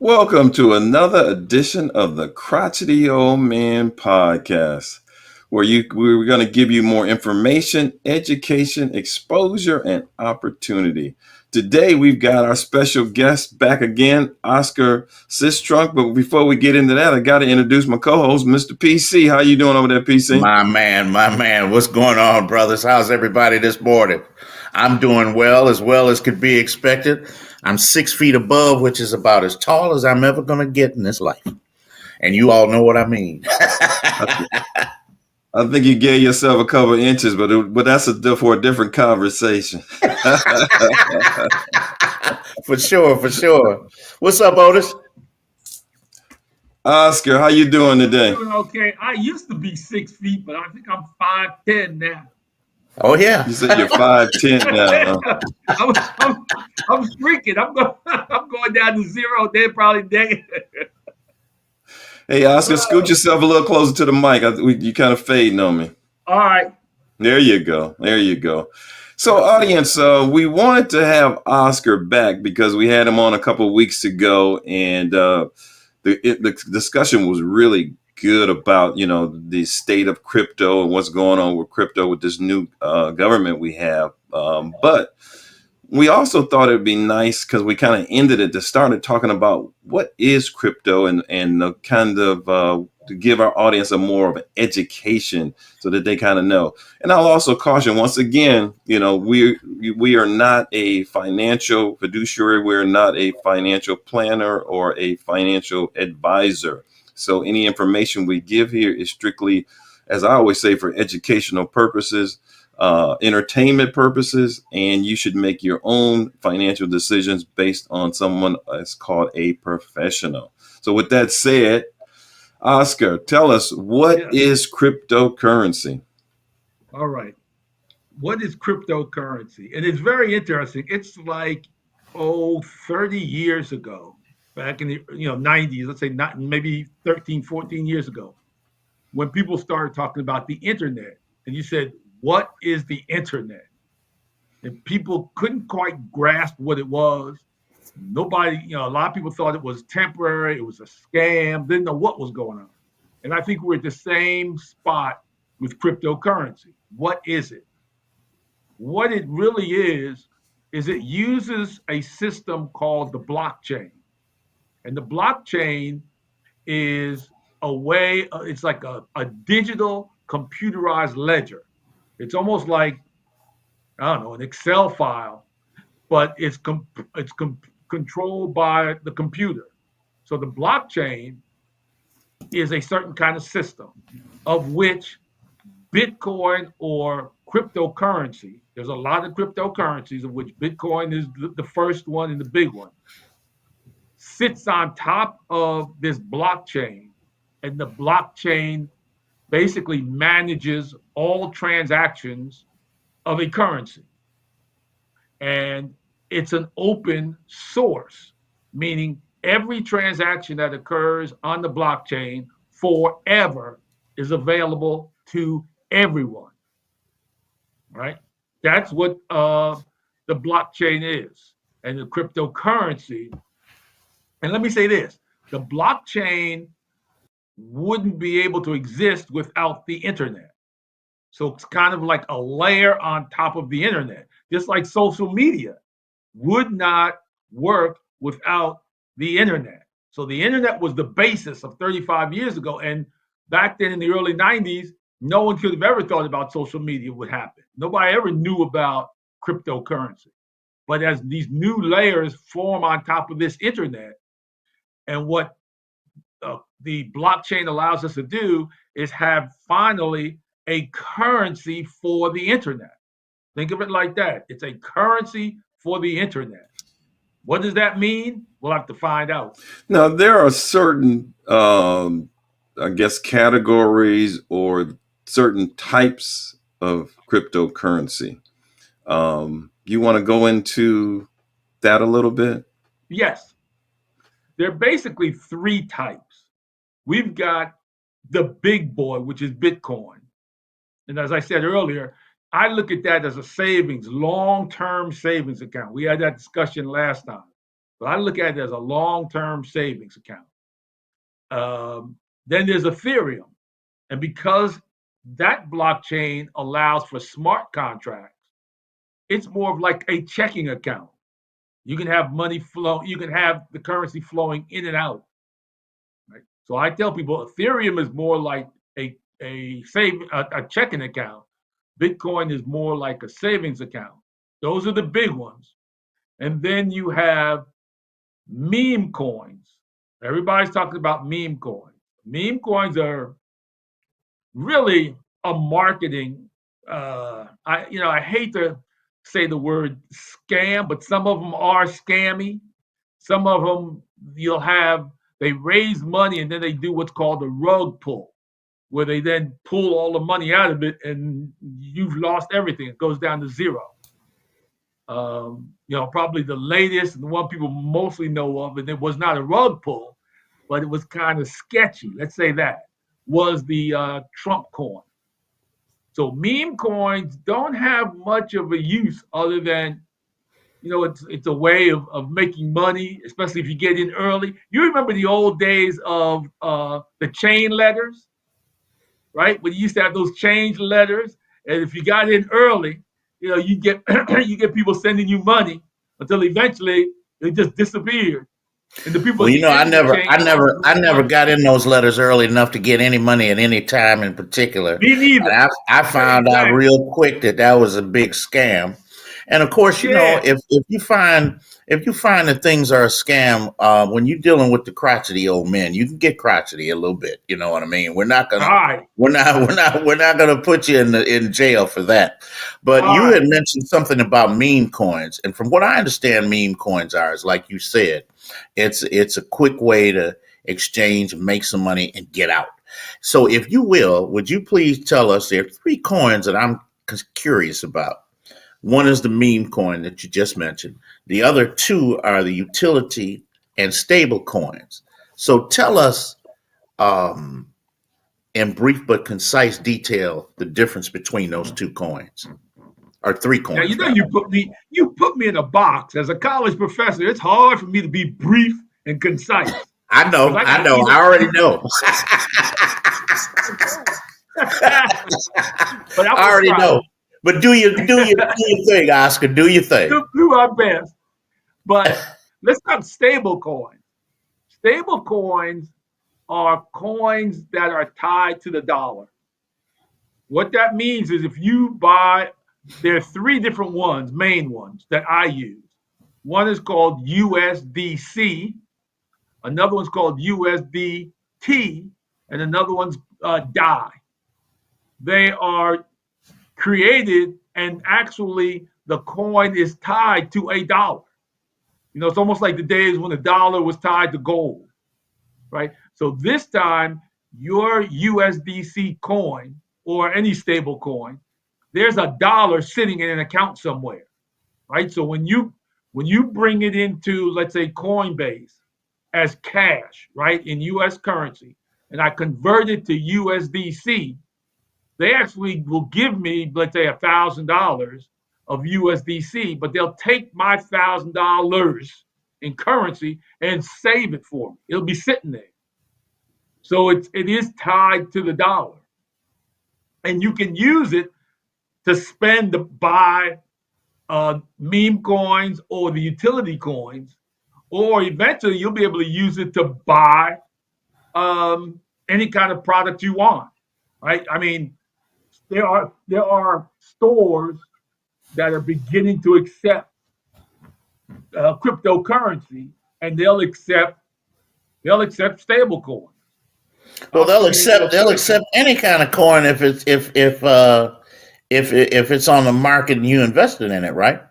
Welcome to another edition of the Crotchety Old Man Podcast, where we're going to give you more information, education, exposure, and opportunity. Today, we've got our special guest back again, Oscar Sistrunk. But before we get into that, I got to introduce my co-host, Mr. PC. How you doing over there, PC? My man. What's going on, brothers? How's everybody this morning? I'm doing well as could be expected. I'm 6 feet above, which is about as tall as I'm ever going to get in this life. And you all know what I mean. I think you gave yourself a couple of inches, but that's for a different conversation. For sure. What's up, Otis? Oscar, how you doing I'm today? doing okay. I used to be 6 feet, but I think I'm 5'10" now. Oh, yeah. You said you're 5'10" now. I'm shrinking. I'm going down to zero. They're probably day. Hey, Oscar, scoot yourself a little closer to the mic. You kind of fading on me. All right. There you go. There you go. So, audience, we wanted to have Oscar back because we had him on a couple of weeks ago, and the discussion was really good about the state of crypto and what's going on with crypto with this new government we have. But we also thought it'd be nice because we kind of ended it to started talking about what is crypto and the kind of to give our audience a more of an education so that they kind of know. And I'll also caution once again, we are not a financial fiduciary, we're not a financial planner or a financial advisor. So any information we give here is strictly, as I always say, for educational purposes, entertainment purposes, and you should make your own financial decisions based on someone that's called a professional. So with that said, Oscar, tell us, what Yeah. is cryptocurrency? All right. What is cryptocurrency? And it's very interesting. It's like 30 years ago, back in the 90s, let's say not maybe 13, 14 years ago, when people started talking about the internet. And you said, what is the internet? And people couldn't quite grasp what it was. Nobody, a lot of people thought it was temporary, it was a scam, didn't know what was going on. And I think we're at the same spot with cryptocurrency. What is it? What it really is it uses a system called the blockchain. And the blockchain is a way, it's like a digital computerized ledger. It's almost like, I don't know, an Excel file, but it's controlled by the computer. So the blockchain is a certain kind of system of which Bitcoin or cryptocurrency, there's a lot of cryptocurrencies of which Bitcoin is the first one and the big one, sits on top of this blockchain. And the blockchain basically manages all transactions of a currency. And it's an open source, meaning every transaction that occurs on the blockchain forever is available to everyone, right? That's what the blockchain is. And the cryptocurrency, and let me say this, the blockchain wouldn't be able to exist without the internet. So it's kind of like a layer on top of the internet, just like social media would not work without the internet. So the internet was the basis of 35 years ago. And back then in the early 90s, no one could have ever thought about social media would happen. Nobody ever knew about cryptocurrency. But as these new layers form on top of this internet, and what the blockchain allows us to do is have finally a currency for the internet. Think of it like that. It's a currency for the internet. What does that mean? We'll have to find out. Now, there are certain, I guess, categories or certain types of cryptocurrency. You want to go into that a little bit? Yes, there are basically three types. We've got the big boy, which is Bitcoin. And as I said earlier, I look at that as a savings, long term savings account. We had that discussion last time. but I look at it as a long-term savings account. Then there's Ethereum. And because that blockchain allows for smart contracts, it's more of like a checking account. You can have money flow, you can have the currency flowing in and out. Right? So I tell people Ethereum is more like a checking account. Bitcoin is more like a savings account. Those are the big ones. And then you have meme coins. Everybody's talking about meme coins. Meme coins are really a marketing. I hate to say the word scam, but some of them are scammy. Some of them they raise money and then they do what's called a rug pull, where they then pull all the money out of it and you've lost everything. It goes down to zero. Probably the latest and the one people mostly know of, and it was not a rug pull, but it was kind of sketchy. Let's say that was the Trump coin. So meme coins don't have much of a use other than it's a way of making money, especially if you get in early. You remember the old days of the chain letters, right? When you used to have those change letters, and if you got in early, you get you get people sending you money until eventually it just disappeared. And the people Well, at you the know, I end of the never, chain I never, I lost never money. got in those letters early enough to get any money at any time in particular. Me neither. And I found out Exactly. real quick that was a big scam. And of course, Yeah. if you find that things are a scam, when you're dealing with the crotchety old men, you can get crotchety a little bit. You know what I mean? We're not All gonna, right. we're not gonna put you in jail for that. But All you had right. mentioned something about meme coins, and from what I understand, meme coins is like you said, it's a quick way to exchange, make some money, and get out. So, if you will, would you please tell us there are three coins that I'm curious about? One is the meme coin that you just mentioned. The other two are the utility and stable coins. So tell us um, in brief but concise detail the difference between those two coins, or three Now coins, rather. you put me in a box as a college professor. It's hard for me to be brief and concise I because know, I I can know, either I already know. but I'm I gonna already try. know. But do your thing, Oscar. Do your thing. Do our best. But let's talk stable coins. Stable coins are coins that are tied to the dollar. What that means is if you buy, there are three different ones, main ones that I use. One is called USDC, another one's called USDT, and another one's DI. They are created and actually the coin is tied to a dollar. It's almost like the days when the dollar was tied to gold, right? So this time, your USDC coin or any stable coin, there's a dollar sitting in an account somewhere, right? So when you bring it into, let's say, Coinbase as cash, right, in US currency, and I convert it to USDC, they actually will give me, let's say, $1,000 of USDC, but they'll take my $1,000 in currency and save it for me. It'll be sitting there. So it is tied to the dollar. And you can use it to spend to buy meme coins or the utility coins, or eventually you'll be able to use it to buy any kind of product you want, right? I mean, there are stores that are beginning to accept cryptocurrency, and they'll accept stable coins. Well, I'll they'll show you real accept they'll quick. accept any kind of coin if it's on the market and you invested in it, right?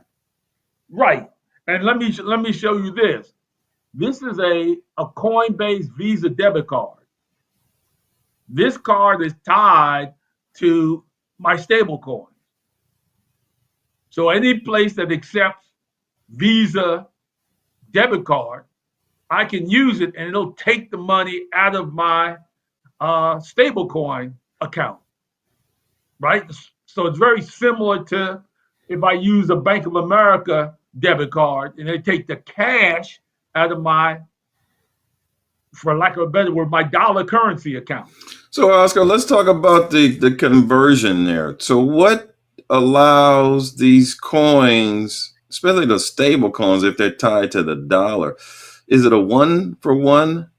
Right, and let me show you this. This is a Coinbase Visa debit card. This card is tied to my stable coin. So any place that accepts Visa debit card, I can use it and it'll take the money out of my stablecoin account, right? So it's very similar to if I use a Bank of America debit card and they take the cash out of my, for lack of a better word, my dollar currency account. So, Oscar, let's talk about the conversion there. So, what allows these coins, especially the stable coins, if they're tied to the dollar, is it a one for one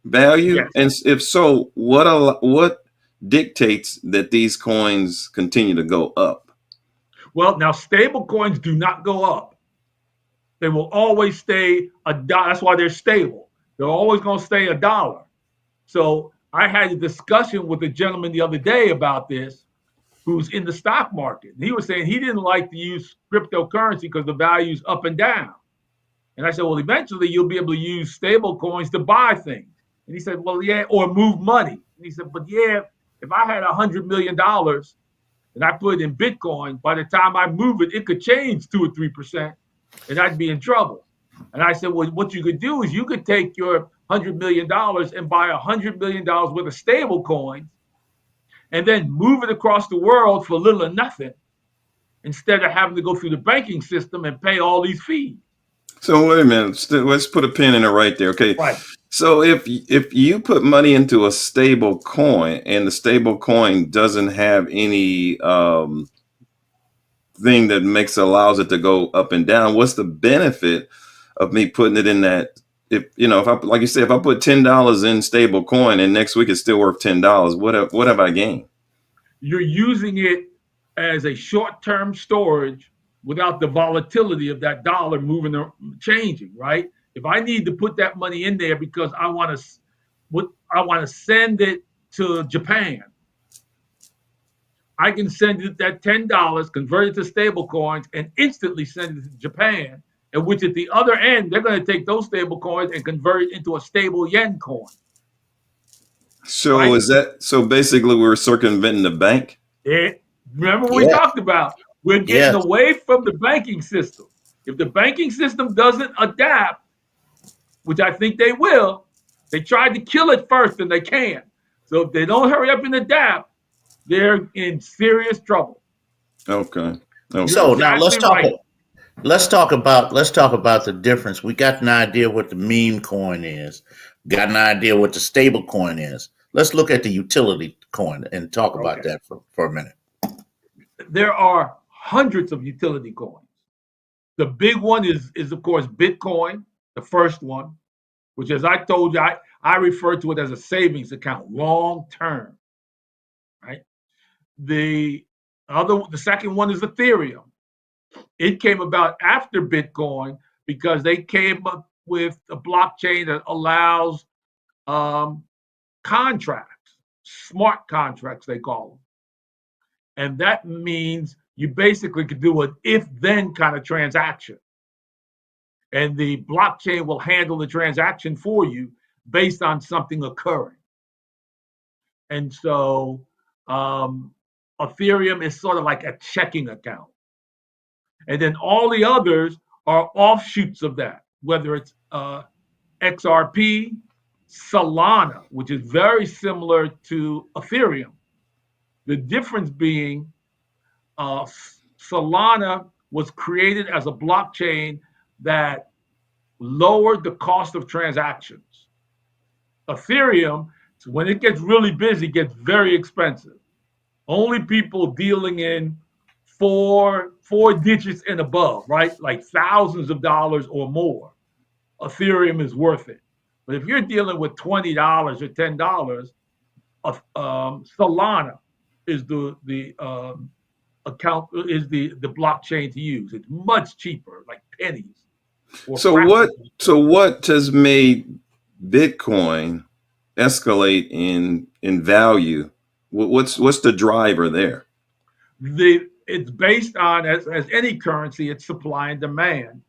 value? Yes. And if so, what dictates that these coins continue to go up? Well, now stable coins do not go up. They will always stay a dollar. That's why they're stable. They're always going to stay a dollar. So I had a discussion with a gentleman the other day about this who's in the stock market. He was saying he didn't like to use cryptocurrency because the value's up and down. And I said, well, eventually you'll be able to use stable coins to buy things. And he said, well, yeah, or move money. And he said, but yeah, if I had $100 million and I put it in Bitcoin, by the time I move it, it could change 2 or 3%, and I'd be in trouble. And I said, well, what you could do is you could take your $100 million and buy $100 million worth of stable coins and then move it across the world for little or nothing instead of having to go through the banking system and pay all these fees. So wait a minute. Let's put a pin in it right there. Okay. Right. So if you put money into a stable coin and the stable coin doesn't have any thing that makes allows it to go up and down, what's the benefit of me putting it in that? If I, like you said, if I put $10 in stable coin and next week it's still worth $10, what have I gained? You're using it as a short-term storage without the volatility of that dollar moving or changing, right? If I need to put that money in there because I want to send it to Japan, I can send it that $10, convert it to stable coins, and instantly send it to Japan. And which at the other end, they're going to take those stable coins and convert it into a stable yen coin, So right? is that so basically we're circumventing the bank? It, remember what we Yeah. talked about? We're getting Yes. away from the banking system. If the banking system doesn't adapt, which I think they will, they tried to kill it first and they can't. So if they don't hurry up and adapt, they're in serious trouble. Okay. You're Okay. So now exactly right. let's talk about the difference. We got an idea what the meme coin is. Got an idea what the stable coin is. Let's look at the utility coin and talk about Okay. that for a minute. There are hundreds of utility coins. The big one is of course Bitcoin, the first one, which as I told you, I refer to it as a savings account, long term, right? The second one is Ethereum. It came about after Bitcoin because they came up with a blockchain that allows um, contracts, smart contracts, they call them. And that means you basically could do an if then kind of transaction. And the blockchain will handle the transaction for you based on something occurring. And so Ethereum is sort of like a checking account. And then all the others are offshoots of that, whether it's XRP, Solana, which is very similar to Ethereum. The difference being uh, Solana was created as a blockchain that lowered the cost of transactions. Ethereum, when it gets really busy, gets very expensive. Only people dealing in four digits and above, right? Like thousands of dollars or more, Ethereum is worth it. But if you're dealing with $20 or $10, Solana is the account is the blockchain to use. It's much cheaper, like pennies or So fractions. what has made Bitcoin escalate in value? What's the driver there? It's based on as any currency, it's supply and demand.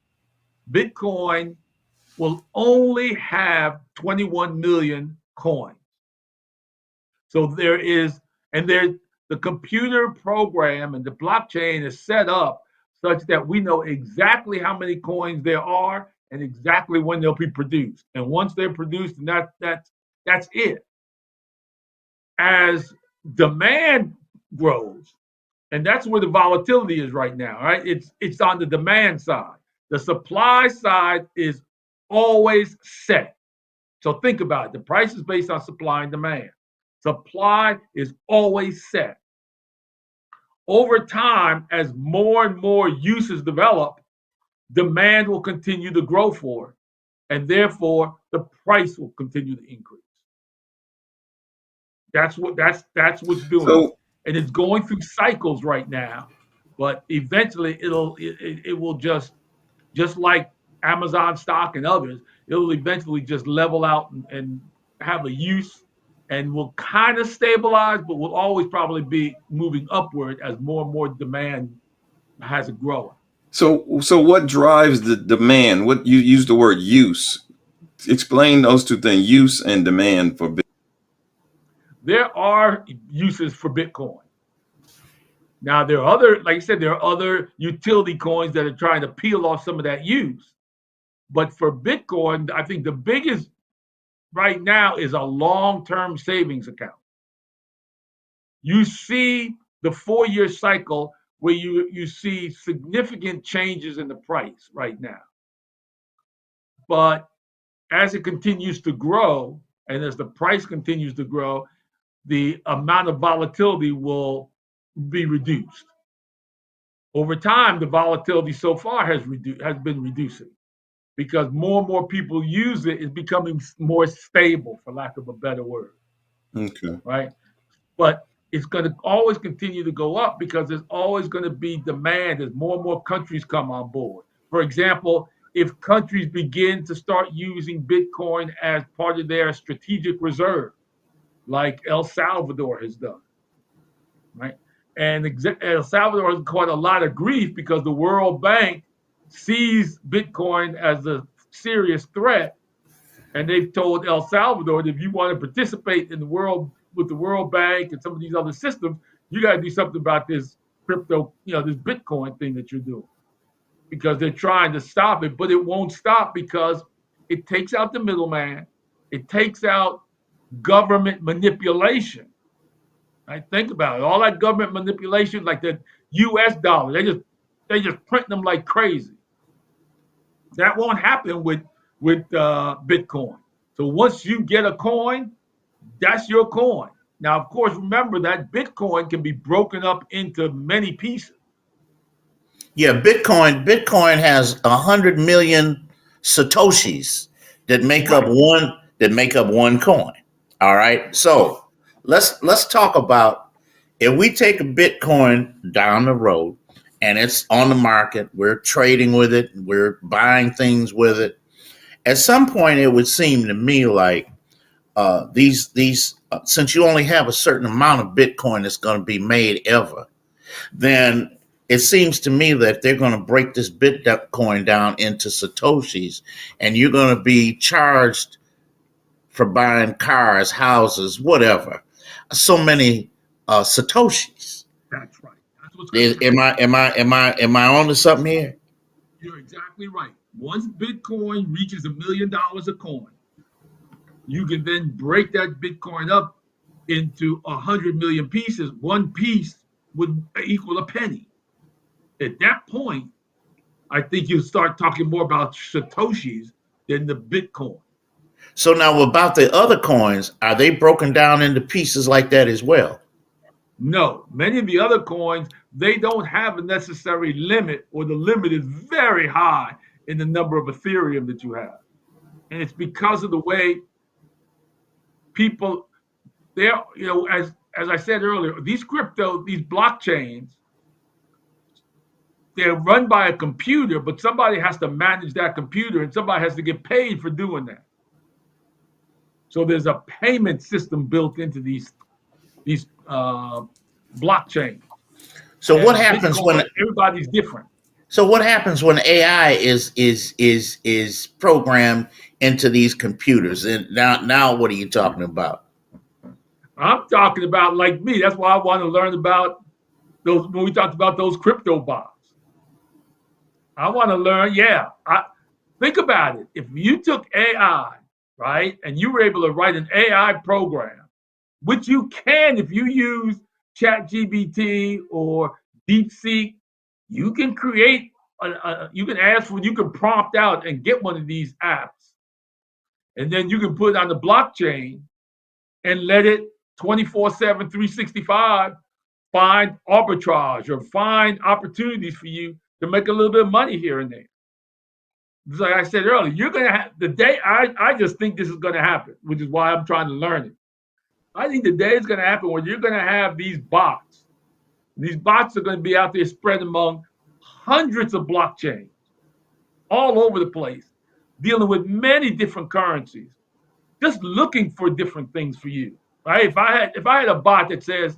Bitcoin will only have 21 million coins. So there is, and there, the computer program and the blockchain is set up such that we know exactly how many coins there are and exactly when they'll be produced. And once they're produced, and that's it. As demand grows, and that's where the volatility is right now, right? It's on the demand side. The supply side is always set. So think about it. The price is based on supply and demand. Supply is always set. Over time, as more and more uses develop, demand will continue to grow for it, and therefore the price will continue to increase. That's what's doing it, So and it's going through cycles right now. But eventually, it will just like Amazon stock and others, it will eventually just level out and have a use, and will kind of stabilize, but will always probably be moving upward as more and more demand has it growing. so what drives the demand? What you use the word use. Explain those two things, use and demand for There are uses for Bitcoin. Now there are other, like I said, there are other utility coins that are trying to peel off some of that use. But for Bitcoin, I think the biggest right now is a long-term savings account. You see the 4-year cycle where you see significant changes in the price right now. But as it continues to grow, and as the price continues to grow, the amount of volatility will be reduced. Over time, the volatility so far has been reducing because more and more people use it. It's becoming more stable, for lack of a better word, okay. right? But it's going to always continue to go up because there's always going to be demand as more and more countries come on board. For example, if countries begin to start using Bitcoin as part of their strategic reserve, like El Salvador has done, right? And El Salvador has caught a lot of grief because the World Bank sees Bitcoin as a serious threat, and they've told El Salvador that if you want to participate in the world with the World Bank and some of these other systems, you got to do something about this crypto, this Bitcoin thing that you're doing, because they're trying to stop it, but it won't stop because it takes out the middleman, it takes out government manipulation. I think about it. All that government manipulation, like the U.S. dollar, they just print them like crazy. That won't happen with Bitcoin. So once you get a coin, that's your coin. Now, of course, remember that Bitcoin can be broken up into many pieces. Yeah, Bitcoin has 100 million satoshis Right. that make up one coin. All right. So let's talk about if we take a Bitcoin down the road and it's on the market, we're trading with it, we're buying things with it. At some point, it would seem to me like these since you only have a certain amount of Bitcoin that's going to be made ever, then it seems to me that they're going to break this Bitcoin down into Satoshis, and you're going to be charged for buying cars, houses, whatever. So many Satoshis. That's right. That's what's going to Am happen. I on to something here? You're exactly right. Once Bitcoin reaches $1 million a coin, you can then break that Bitcoin up into 100 million pieces. One piece would equal a penny. At that point, I think you start talking more about Satoshis than the Bitcoin. So now about the other coins, are they broken down into pieces like that as well? No, many of the other coins, they don't have a necessary limit, or the limit is very high in the number of Ethereum that you have. And it's because of the way people, they're, as I said earlier, these blockchains, they're run by a computer, but somebody has to manage that computer and somebody has to get paid for doing that. So there's a payment system built into these blockchains. So what And happens when Bitcoin, everybody's different. AI is programmed into these computers? And now what are you talking about? I'm talking about like me. That's why I want to learn about those when we talked about those crypto bonds. I want to learn. Yeah, think about it. If you took AI, right, and you were able to write an AI program, which you can if you use ChatGPT or DeepSeek, you can create you can ask for, you can prompt out and get one of these apps, and then you can put it on the blockchain and let it 24/7, 365 find arbitrage or find opportunities for you to make a little bit of money here and there. Like I said earlier, you're gonna have the day. I just think this is gonna happen, which is why I'm trying to learn it. I think the day is gonna happen where you're gonna have these bots. These bots are gonna be out there spread among hundreds of blockchains all over the place, dealing with many different currencies, just looking for different things for you. Right? If I had a bot that says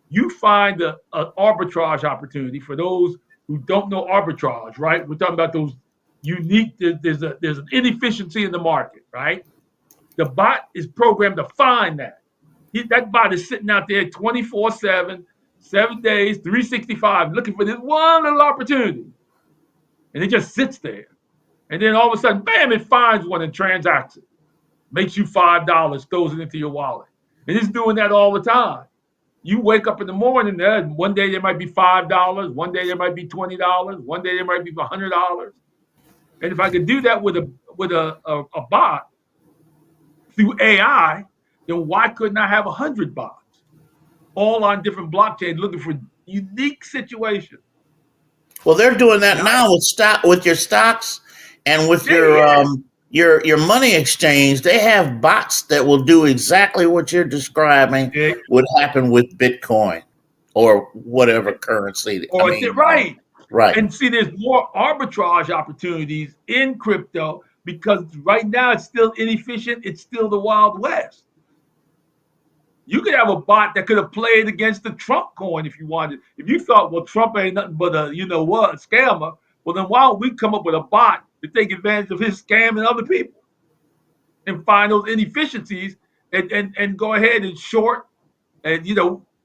you find an arbitrage opportunity for those who don't know arbitrage, right? We're talking about those unique. There's an inefficiency in the market, right? The bot is programmed to find that. That bot is sitting out there 24/7, 7 days, 365, looking for this one little opportunity, and it just sits there. And then all of a sudden, bam! It finds one and transacts it, makes you $5, throws it into your wallet, and it's doing that all the time. You wake up in the morning, one day there might be $5, one day there might be $20, one day there might be $100. And if I could do that with a bot through AI, then why couldn't I have 100 bots all on different blockchains looking for unique situations? Well, they're doing that Yeah, now with your stocks and with yeah, your money exchange. They have bots that will do exactly what you're describing yeah. would happen with Bitcoin or whatever currency. I mean, Right. right. And see, there's more arbitrage opportunities in crypto because right now it's still inefficient. It's still the Wild West. You could have a bot that could have played against the Trump coin if you wanted. If you thought, well, Trump ain't nothing but a, you know what, a scammer, well, then why don't we come up with a bot to take advantage of his scamming other people and find those inefficiencies and go ahead and short and,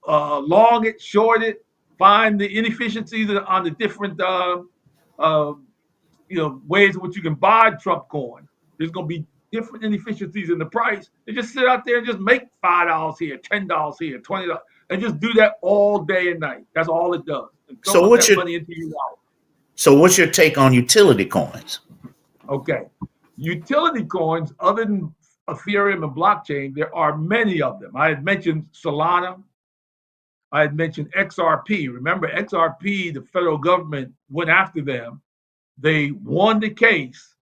long it, short it, find the inefficiencies on the different, uh, ways in which you can buy Trump coin. There's going to be different inefficiencies in the price. They just sit out there and just make $5 here, $10 here, $20, and just do that all day and night. That's all it does. And throw So up what's that your money into your wallet. what's your take on utility coins? Okay. Utility coins, other than Ethereum and blockchain, there are many of them. I had mentioned Solana. I had mentioned XRP. Remember, XRP, the federal government went after them. They won the case.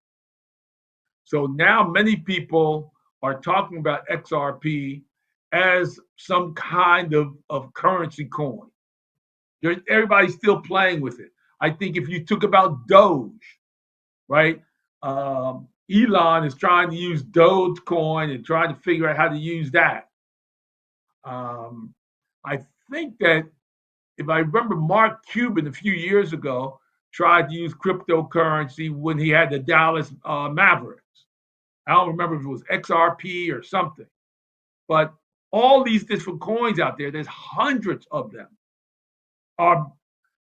So now many people are talking about XRP as some kind of currency coin. Everybody's still playing with it. I think if you took about Doge, right? Elon is trying to use Dogecoin and trying to figure out how to use that. I think that if I remember, Mark Cuban a few years ago tried to use cryptocurrency when he had the Dallas Mavericks. I don't remember if it was XRP or something, but all these different coins out there, there's hundreds of them. Are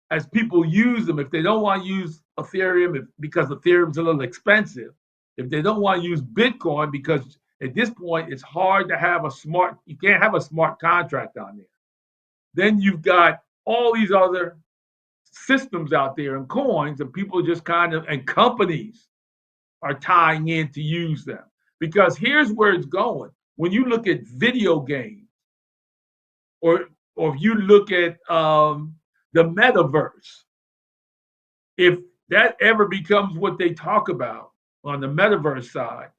as people use them, if they don't want to use Ethereum because Ethereum's a little expensive, if they don't want to use Bitcoin because at this point it's hard to have you can't have a smart contract on there. Then you've got all these other systems out there and coins, and people just and companies are tying in to use them. Because here's where it's going. When you look at video games, or if you look at the metaverse, if that ever becomes what they talk about on the metaverse side,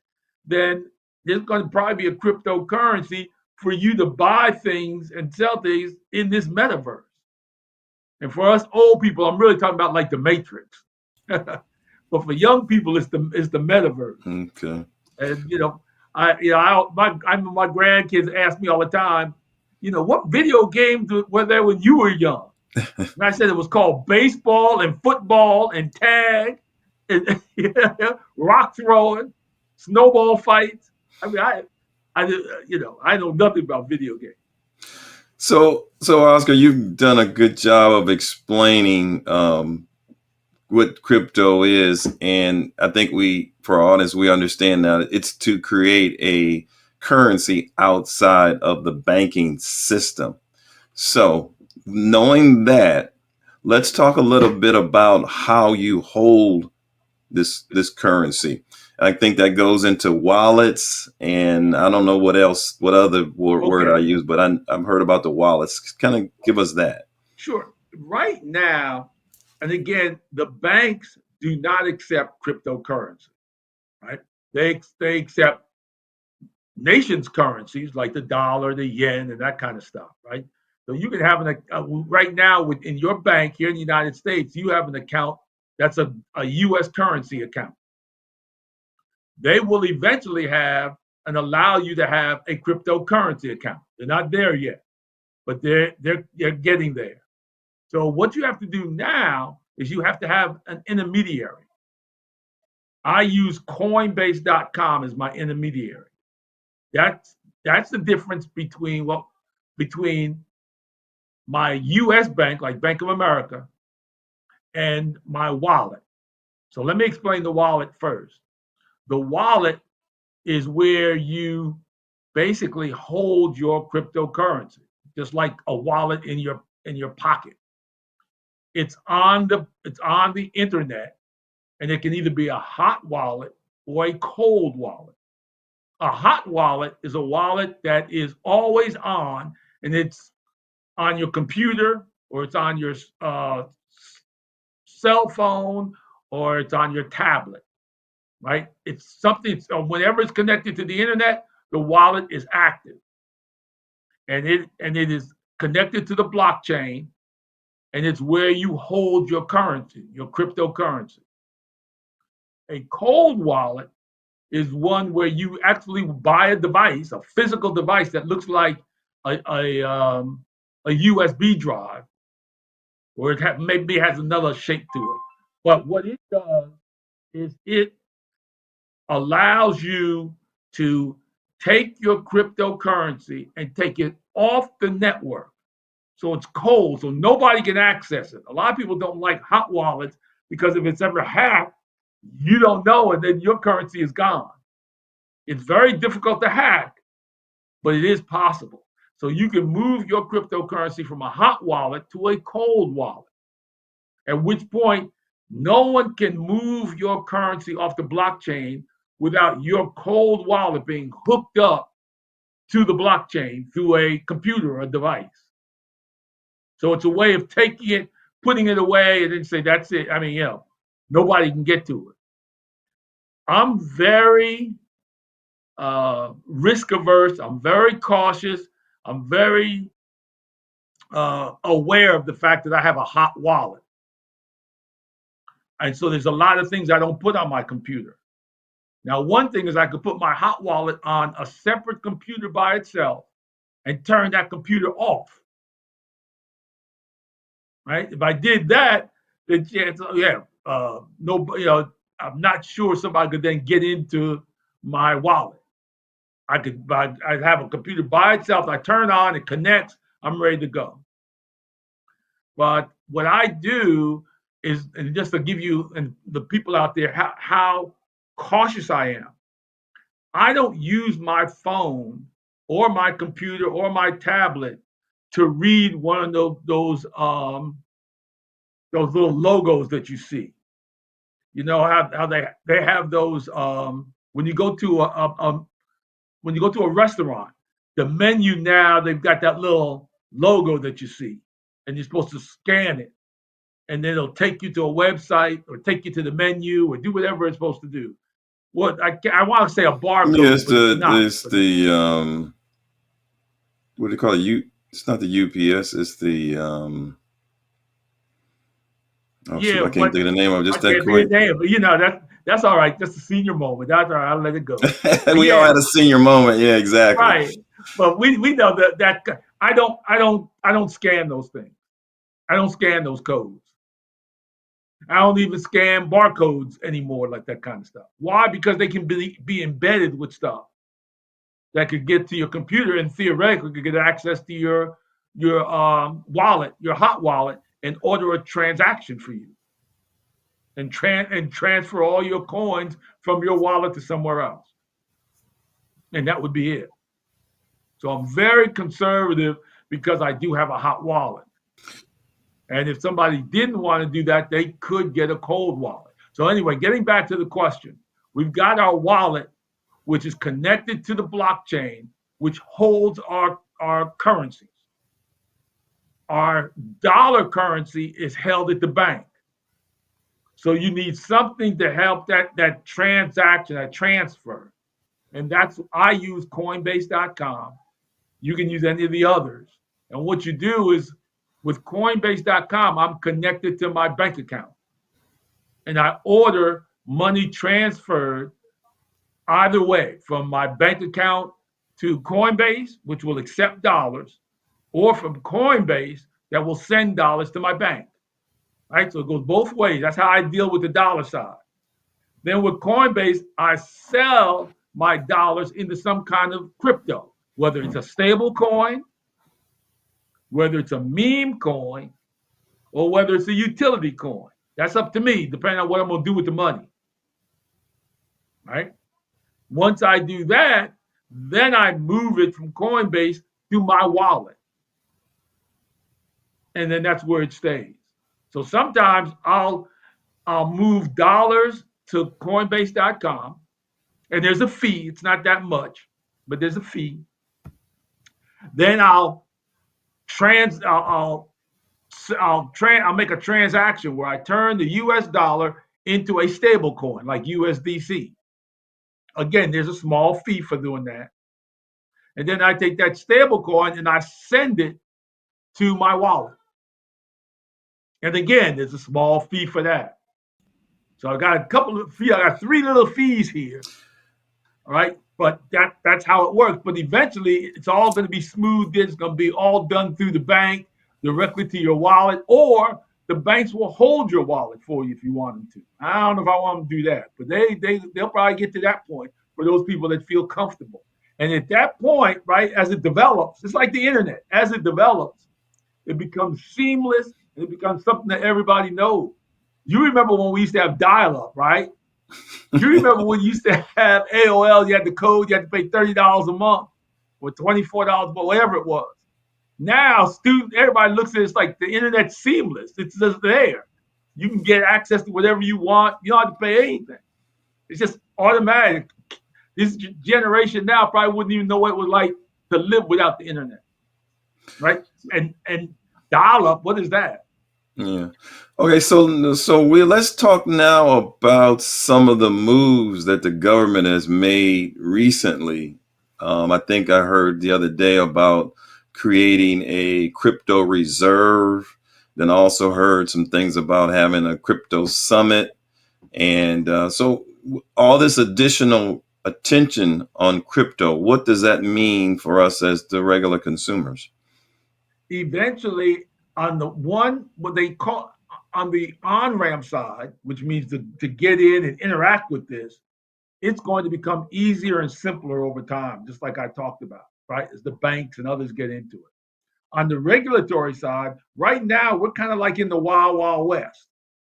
then there's going to probably be a cryptocurrency for you to buy things and sell things in this metaverse. And for us old people, I'm really talking about like the Matrix. But for young people, it's the metaverse. Okay. And my grandkids ask me all the time, what video games were there when you were young? And I said it was called baseball and football and tag, and rock throwing, snowball fights. I mean, I know nothing about video games. So Oscar, you've done a good job of explaining what crypto is, and I think for our audience, we understand now it's to create a currency outside of the banking system. So knowing that, let's talk a little bit about how you hold this currency. I think that goes into wallets, and I don't know what else, what other word I Okay, use, but I've heard about the wallets. Kind of give us that. sure. Right now, and again, the banks do not accept cryptocurrency, right? They accept nations' currencies like the dollar, the yen, and that kind of stuff, right? So you can have right now within your bank here in the United States, you have an account that's a U.S. currency account. They will eventually have and allow you to have a cryptocurrency account. They're not there yet, but they're getting there. So what you have to do now is you have to have an intermediary. I use Coinbase.com as my intermediary. That's that's the difference between my U.S. bank, like Bank of America, and my wallet. So let me explain the wallet first. The wallet is where you basically hold your cryptocurrency, just like a wallet in your pocket. It's on the internet, and it can either be a hot wallet or a cold wallet. A hot wallet is a wallet that is always on, and it's on your computer or it's on your cell phone or it's on your tablet, right? It's something, so whenever it's connected to the internet, the wallet is active and it is connected to the blockchain, and it's where you hold your currency, your cryptocurrency. A cold wallet is one where you actually buy a device, a physical device that looks like a USB drive, or maybe has another shape to it. But what it does is it allows you to take your cryptocurrency and take it off the network. So it's cold, so nobody can access it. A lot of people don't like hot wallets because if it's ever hacked, you don't know, and then your currency is gone. It's very difficult to hack, but it is possible. So you can move your cryptocurrency from a hot wallet to a cold wallet, at which point no one can move your currency off the blockchain without your cold wallet being hooked up to the blockchain through a computer or a device. So it's a way of taking it, putting it away, and then say, that's it. I mean, nobody can get to it. I'm very risk averse. I'm very cautious. I'm very aware of the fact that I have a hot wallet. And so there's a lot of things I don't put on my computer. Now, one thing is I could put my hot wallet on a separate computer by itself and turn that computer off. Right? If I did that, then no, I'm not sure somebody could then get into my wallet. I'd have a computer by itself. I turn on, it connects. I'm ready to go. But what I do is, and just to give you and the people out there how cautious I am, I don't use my phone or my computer or my tablet to read one of those little logos that you see. You know how they have those when you go to when you go to a restaurant, the menu now they've got that little logo that you see, and you're supposed to scan it, and then it'll take you to a website or take you to the menu or do whatever it's supposed to do. What I want to say a Yeah, barcode, but it's not. it's the what do you call it? It's not the UPS. It's the oh shoot, Yeah, I can't but think of the name of it I just that can't think of quick. the name. But that's all right. That's a senior moment. That's all right. I'll let it go. But We all yeah, had a senior moment. Yeah, exactly. right. But we know that I don't scan those things. I don't scan those codes. I don't even scan barcodes anymore, like that kind of stuff. Why? Because they can be embedded with stuff that could get to your computer and theoretically could get access to your wallet, your hot wallet, and order a transaction for you and transfer all your coins from your wallet to somewhere else, and that would be it. So I'm very conservative because I do have a hot wallet. And if somebody didn't want to do that, they could get a cold wallet. So anyway, getting back to the question, we've got our wallet, which is connected to the blockchain, which holds our currencies. Our dollar currency is held at the bank. So you need something to help that transaction, that transfer. And that's I use Coinbase.com. You can use any of the others. And what you do is with Coinbase.com, I'm connected to my bank account. And I order money transferred either way from my bank account to Coinbase, which will accept dollars, or from Coinbase that will send dollars to my bank. Right? So it goes both ways. That's how I deal with the dollar side. Then with Coinbase, I sell my dollars into some kind of crypto, whether it's a stable coin, whether it's a meme coin, or whether it's a utility coin. That's up to me, depending on what I'm going to do with the money. Right? Once I do that, then I move it from Coinbase to my wallet. And then that's where it stays. So sometimes I'll move dollars to Coinbase.com, and there's a fee. It's not that much, but there's a fee. Then I'll make a transaction where I turn the U.S. dollar into a stable coin like USDC. Again, there's a small fee for doing that. And then I take that stable coin and I send it to my wallet. And again, there's a small fee for that. So I got a couple of fees. I got 3 little fees here. All right. But that's how it works. But eventually it's all going to be smoothed in. It's going to be all done through the bank, directly to your wallet, or the banks will hold your wallet for you if you want them to. I don't know if I want them to do that, but they'll probably get to that point for those people that feel comfortable. And at that point, right, as it develops, it's like the internet. As it develops, it becomes seamless and it becomes something that everybody knows. You remember when we used to have dial-up, right? You remember when you used to have AOL, you had the code, you had to pay $30 a month or $24, but whatever it was. Now, everybody looks at it, it's like the internet's seamless. It's just there. You can get access to whatever you want. You don't have to pay anything. It's just automatic. This generation now probably wouldn't even know what it was like to live without the internet, right? And dial-up, what is that? Yeah. Okay. So let's talk now about some of the moves that the government has made recently. I think I heard the other day about creating a crypto reserve. Then also heard some things about having a crypto summit, and so all this additional attention on crypto. What does that mean for us as the regular consumers? Eventually, on what they call on the on-ramp side, which means to get in and interact with this, it's going to become easier and simpler over time, just like I talked about, right? As the banks and others get into it. On the regulatory side, right now we're kind of like in the Wild Wild West,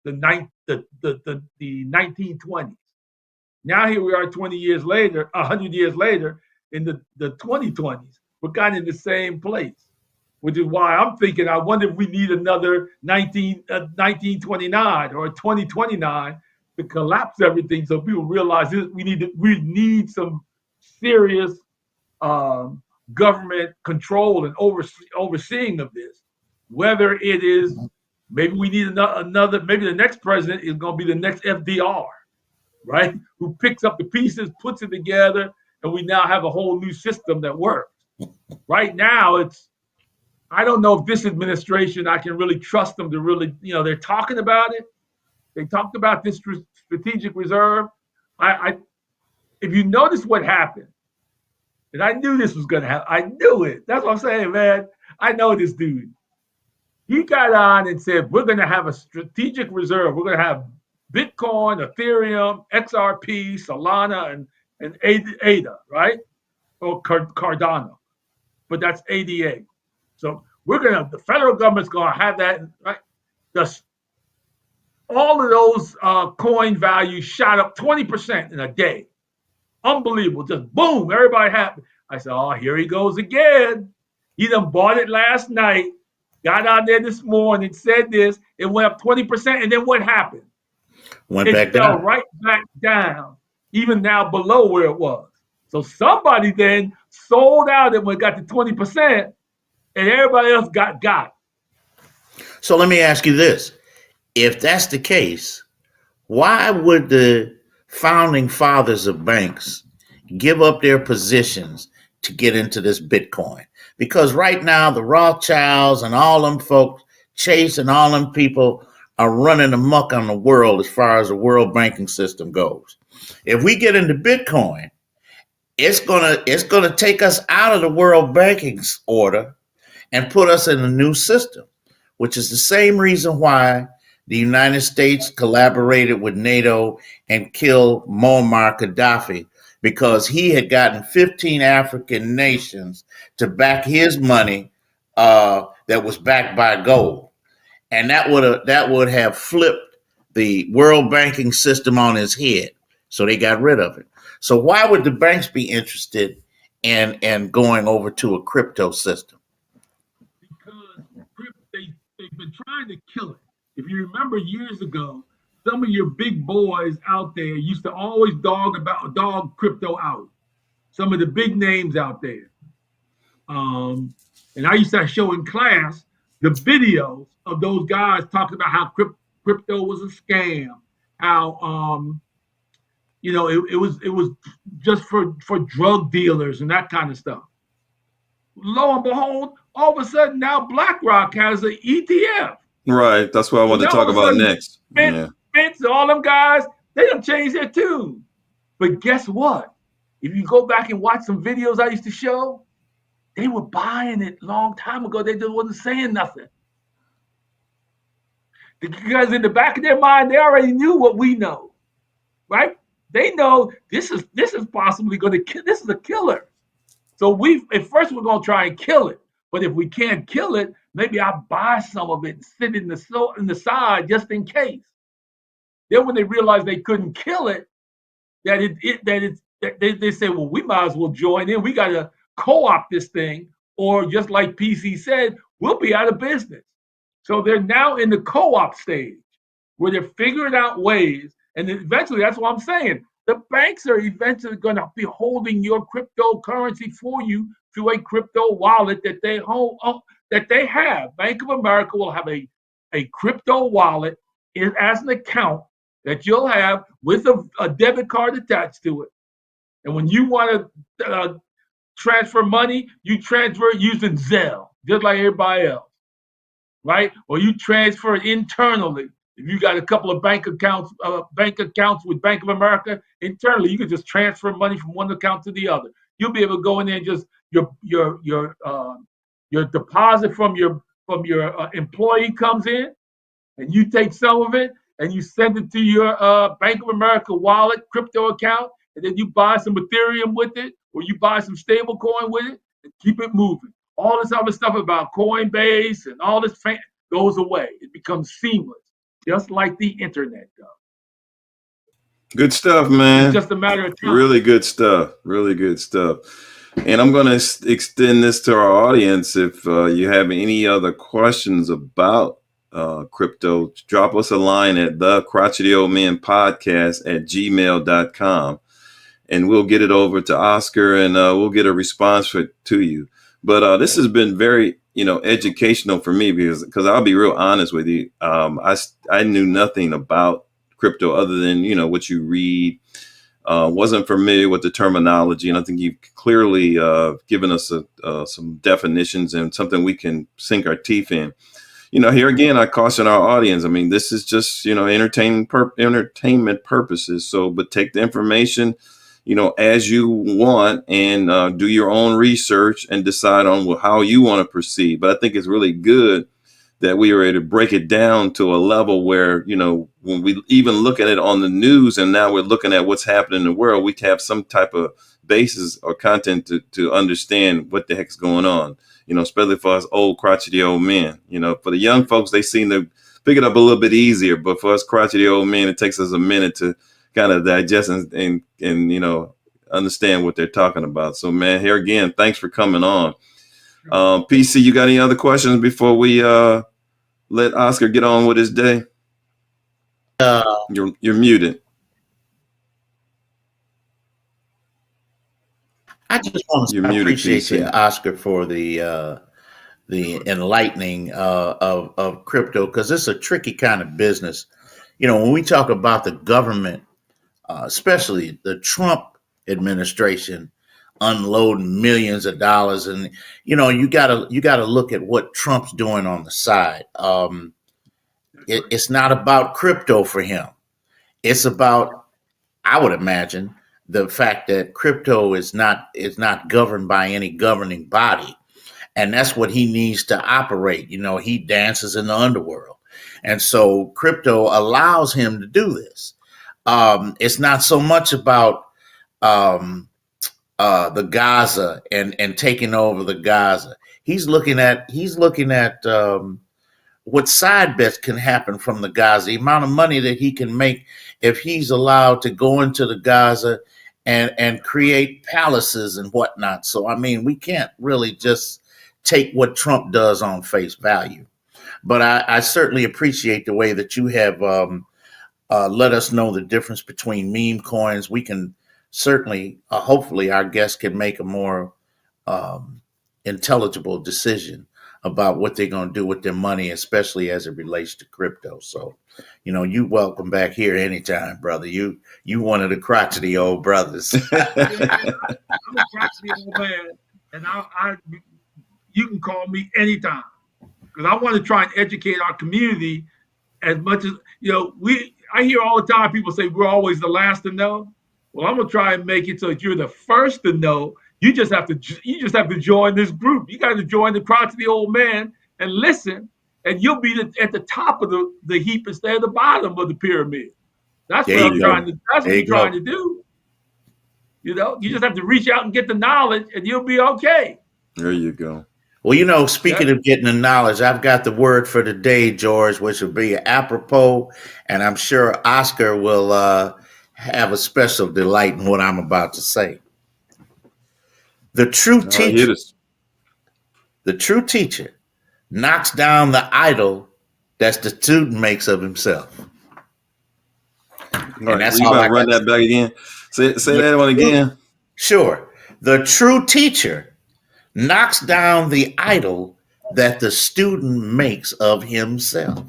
the 1920s. Now here we are 20 years later, 100 years later, in the 2020s. We're kind of in the same place, which is why I'm thinking, I wonder if we need another 1929 or 2029 to collapse everything so people realize we need some serious government control and overseeing of this. Whether it is, maybe we need another, maybe the next president is going to be the next FDR, right? Who picks up the pieces, puts it together, and we now have a whole new system that works. Right now, I don't know if this administration, I can really trust them to really, they're talking about it. They talked about this strategic reserve. If you notice what happened, and I knew this was going to happen. I knew it. That's what I'm saying, man. I know this dude. He got on and said, we're going to have a strategic reserve. We're going to have Bitcoin, Ethereum, XRP, Solana, and ADA, right? Or Cardano. But that's ADA. So the federal government's going to have that, right? All of those coin values shot up 20% in a day. Unbelievable. Just boom, everybody happy. I said, oh, here he goes again. He done bought it last night got out there this morning, said this, it went up 20%, and then what happened? Went It back fell down. right back down, even now below where it was. So somebody then sold out and when it got to 20%, and everybody else got. So let me ask you this. If that's the case, why would the founding fathers of banks give up their positions to get into this Bitcoin? Because right now, the Rothschilds and all them folks, Chase and all them people are running amok on the world as far as the world banking system goes. If we get into Bitcoin, it's gonna take us out of the world banking order and put us in a new system, which is the same reason why the United States collaborated with NATO and killed Muammar Gaddafi, because he had gotten 15 African nations to back his money that was backed by gold, and that would have flipped the world banking system on its head. So they got rid of it. So why would the banks be interested in going over to a crypto system? Because they've been trying to kill it. If you remember years ago, some of your big boys out there used to always dog crypto out. Some of the big names out there. Um, and I used to show in class the videos of those guys talking about how crypto was a scam, how it was just for drug dealers and that kind of stuff. Lo and behold, all of a sudden now BlackRock has an ETF. Right. That's what I So want to now talk all of a about sudden, next. Vince, Yeah. Vince, all them guys, they don't change their tune. But guess what? If you go back and watch some videos I used to show, they were buying it a long time ago. They just wasn't saying nothing. Because in the back of their mind, they already knew what we know, right? They know this is possibly going to kill. This is a killer. So we at first we're going to try and kill it. But if we can't kill it, maybe I buy some of it and sit in the side just in case. Then when they realized they couldn't kill it, that it that it's that they say, well, we might as well join in. We got to co-opt this thing, or just like PC said, we'll be out of business. So they're now in the co-op stage where they're figuring out ways, and eventually, that's what I'm saying. The banks are eventually going to be holding your cryptocurrency for you through a crypto wallet that they hold that they have. Bank of America will have a crypto wallet as an account that you'll have with a debit card attached to it. And when you want to transfer money, you transfer it using Zelle, just like everybody else, right? Or you transfer it internally. If you got a couple of bank accounts with Bank of America internally, you can just transfer money from one account to the other. You'll be able to go in there and just your deposit from your employee comes in, and you take some of it and you send it to your Bank of America wallet crypto account, and then you buy some Ethereum with it, or you buy some stable coin with it, and keep it moving. All this other stuff about Coinbase and all this goes away. It becomes seamless, just like the internet does. Good stuff, It's man. just a matter of time. Really good stuff. Really good stuff. And I'm going to extend this to our audience. If you have any other questions about crypto, drop us a line at the crotchety old men podcast at gmail.com, and we'll get it over to Oscar, and we'll get a response to you. But this has been very, educational for me, because I'll be real honest with you. I knew nothing about crypto other than, what you read. Wasn't familiar with the terminology, and I think you've clearly given us some definitions and something we can sink our teeth in. Here again, I caution our audience. I mean, this is just entertainment purposes. So, but take the information, as you want, and do your own research and decide on how you want to proceed. But I think it's really good that we were able to break it down to a level where, when we even look at it on the news, and now we're looking at what's happening in the world, we have some type of basis or content to understand what the heck's going on, especially for us old crotchety old men. For the young folks, they seem to pick it up a little bit easier, but for us crotchety old men, it takes us a minute to kind of digest and understand what they're talking about. So, man, here again, thanks for coming on. PC, you got any other questions before we let Oscar get on with his day? You're muted. I just want to say You're I muted, appreciate you, PC. Oscar, for the enlightening of crypto, because it's a tricky kind of business. When we talk about the government, especially the Trump administration, unloading millions of dollars, and you gotta look at what Trump's doing on the side. It's not about crypto for him. It's about, I would imagine, the fact that crypto is not governed by any governing body, and that's what he needs to operate. He dances in the underworld, and so crypto allows him to do this. It's not so much about the Gaza and taking over the Gaza. He's looking at what side bets can happen from the Gaza, the amount of money that he can make if he's allowed to go into the Gaza and create palaces and whatnot. So I mean, we can't really just take what Trump does on face value. But I certainly appreciate the way that you have let us know the difference between meme coins. We can certainly, hopefully, our guests can make a more intelligible decision about what they're going to do with their money, especially as it relates to crypto. So, you welcome back here anytime, brother. You one of the crotchety old brothers. Yeah, I'm a crotchety old man, and you can call me anytime because I want to try and educate our community as much as I hear all the time people say we're always the last to know. Well, I'm gonna try and make it so that you're the first to know. You just have to join this group. You got to join the crotchety old man and listen, and you'll be at the top of the heap instead of the bottom of the pyramid. That's There what I'm you go. trying to. That's what There we're you go. trying to do. You just have to reach out and get the knowledge, and you'll be okay. There you go. Well, speaking of getting the knowledge, I've got the word for the day, George, which will be apropos, and I'm sure Oscar will have a special delight in what I'm about to say. The true All right, hit teacher, us. the true teacher knocks down the idol that the student makes of himself. All And right, that's you all about I to run got. that back again? Say The that one true, again. sure. The true teacher knocks down the idol that the student makes of himself.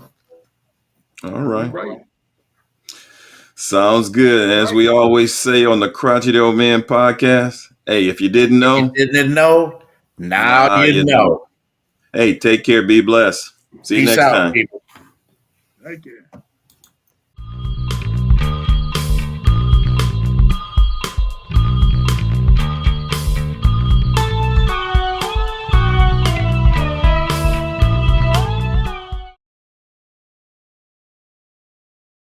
All right. Right. Sounds good. As we always say on the Crotchety Old Man podcast, hey, if you didn't You know, didn't know? Now now you you know. know. Hey, take care. Be blessed. See you Peace next out, time. people. Thank you.